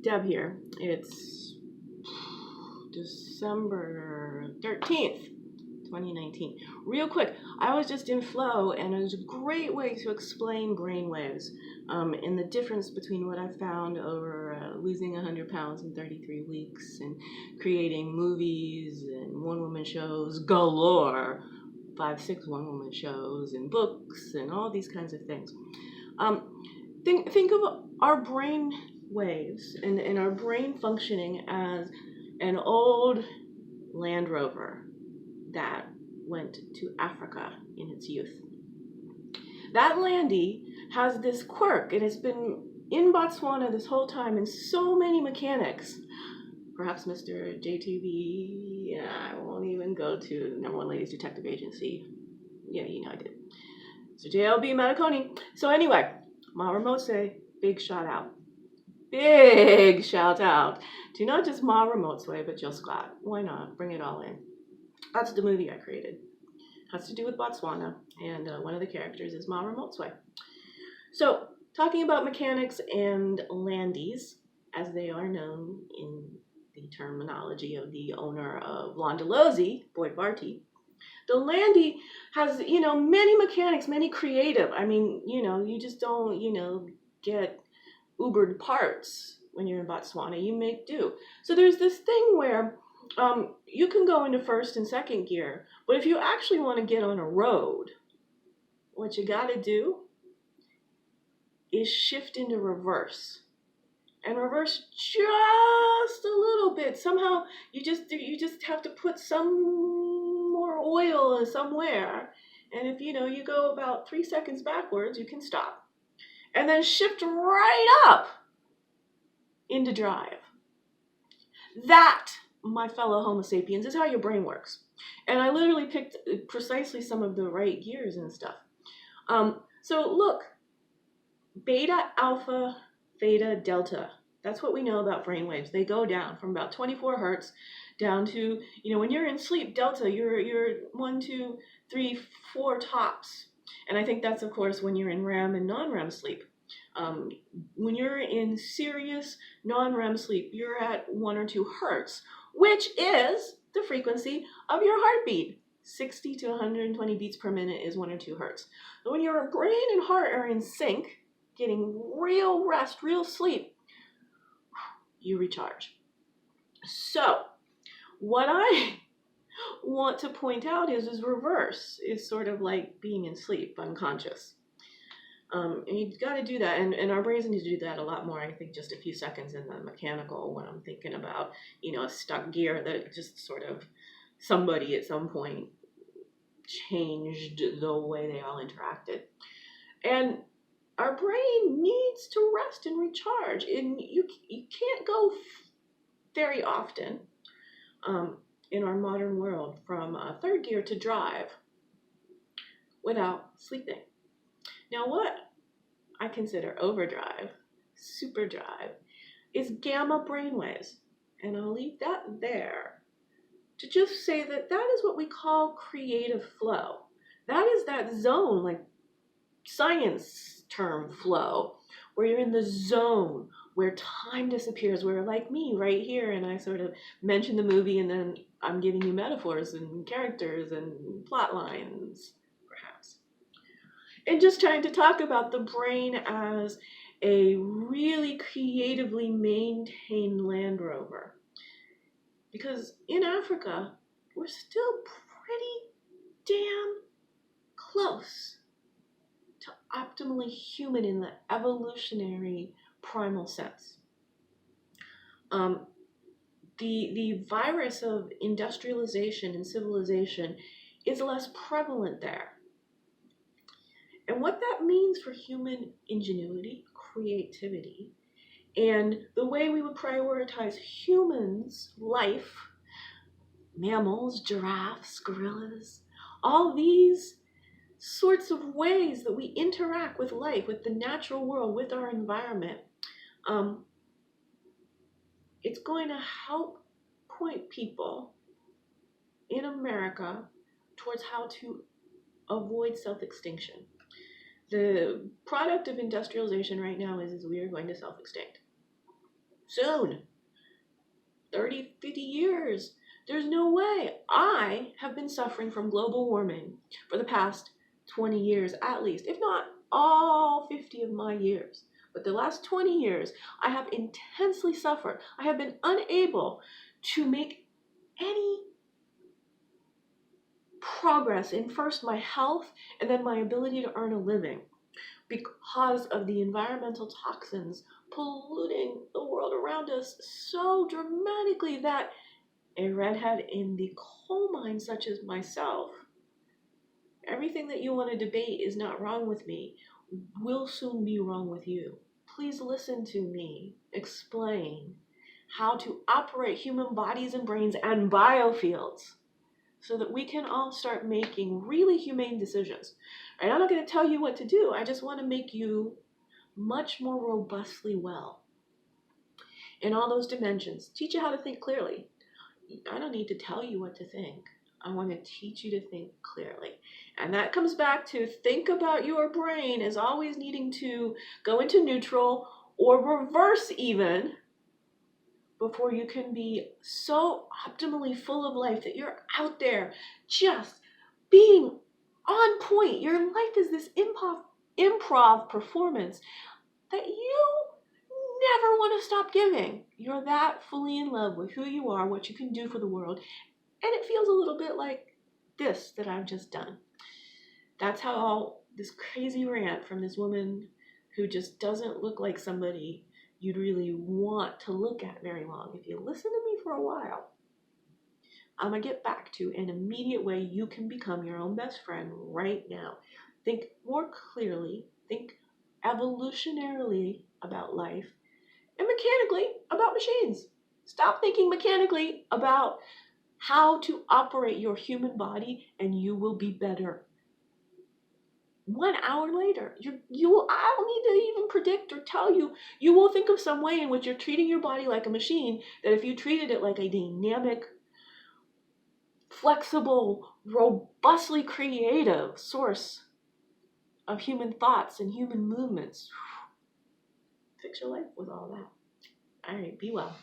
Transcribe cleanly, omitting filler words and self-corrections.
Deb here. It's December 13th, 2019. Real quick, I was just in flow, and it was a great way to explain brainwaves and the difference between what I found over losing 100 pounds in 33 weeks and creating movies and one-woman shows galore, 5, 6 one-woman shows and books and all these kinds of things. Think of our brain waves and our brain functioning as an old Land Rover that went to Africa in its youth. That Landy has this quirk, and it's been in Botswana this whole time, and so many mechanics, perhaps Mr. JTV, I won't even go to number one ladies detective agency. Yeah, you know I did. So JLB Matakoni. So anyway, Maramose, big shout out. Big shout out to not just Ma Ramotesway, but Jill Scott. Why not? Bring it all in. That's the movie I created. Has to do with Botswana, and one of the characters is Ma Ramotesway. So, talking about mechanics and landies, as they are known in the terminology of the owner of Londolozi, Boyd Barty, the landy has, many mechanics, many creative. I mean, you just don't, get Ubered parts when you're in Botswana. You make do. So there's this thing where you can go into first and second gear, but if you actually want to get on a road, what you got to do is shift into reverse. And reverse just a little bit. Somehow you just have to put some more oil somewhere. And if you go about 3 seconds backwards, you can stop. And then shift right up into drive. That, my fellow Homo sapiens, is how your brain works. And I literally picked precisely some of the right gears and stuff. So look, beta, alpha, theta, delta. That's what we know about brain waves. They go down from about 24 hertz down to, when you're in sleep, delta, you're 1, 2, 3, 4 tops. And I think that's, of course, when you're in REM and non-REM sleep. When you're in serious non-REM sleep, you're at 1 or 2 hertz, which is the frequency of your heartbeat. 60 to 120 beats per minute is 1 or 2 hertz. So when your brain and heart are in sync, getting real rest, real sleep, you recharge. So what I want to point out is reverse is sort of like being in sleep, unconscious. And you've got to do that, and our brains need to do that a lot more. I think just a few seconds in the mechanical when I'm thinking about, a stuck gear that just sort of somebody at some point changed the way they all interacted. And our brain needs to rest and recharge, and you can't go very often in our modern world from third gear to drive without sleeping. Now, what I consider overdrive, superdrive, is gamma brainwaves. And I'll leave that there to just say that is what we call creative flow. That is that zone, like science term flow, where you're in the zone, where time disappears, where like me right here, and I sort of mention the movie and then I'm giving you metaphors and characters and plot lines, perhaps. And just trying to talk about the brain as a really creatively maintained Land Rover. Because in Africa, we're still pretty damn close to optimally human in the evolutionary primal sense. The virus of industrialization and civilization is less prevalent there. And what that means for human ingenuity, creativity, and the way we would prioritize humans' life, mammals, giraffes, gorillas, all these sorts of ways that we interact with life, with the natural world, with our environment, it's going to help point people in America towards how to avoid self-extinction. The product of industrialization right now is we are going to self-extinct. soon. 30, 50 years. There's no way. I have been suffering from global warming for the past 20 years at least, if not all 50 of my years. But the last 20 years, I have intensely suffered. I have been unable to make any progress in first my health and then my ability to earn a living because of the environmental toxins polluting the world around us so dramatically that a redhead in the coal mine such as myself, everything that you want to debate is not wrong with me, will soon be wrong with you. Please listen to me explain how to operate human bodies and brains and biofields so that we can all start making really humane decisions. And I'm not going to tell you what to do. I just want to make you much more robustly well in all those dimensions. Teach you how to think clearly. I don't need to tell you what to think. I want to teach you to think clearly. And that comes back to think about your brain as always needing to go into neutral or reverse even before you can be so optimally full of life that you're out there just being on point. Your life is this improv performance that you never want to stop giving. You're that fully in love with who you are, what you can do for the world, and it feels a little bit like this that I've just done. That's how this crazy rant from this woman who just doesn't look like somebody you'd really want to look at very long. If you listen to me for a while, I'm going to get back to an immediate way you can become your own best friend right now. Think more clearly, think evolutionarily about life, and mechanically about machines. Stop thinking mechanically about how to operate your human body and you will be better. 1 hour later, I don't need to even predict or tell you, you will think of some way in which you're treating your body like a machine that if you treated it like a dynamic, flexible, robustly creative source of human thoughts and human movements, fix your life with all that. All right, be well.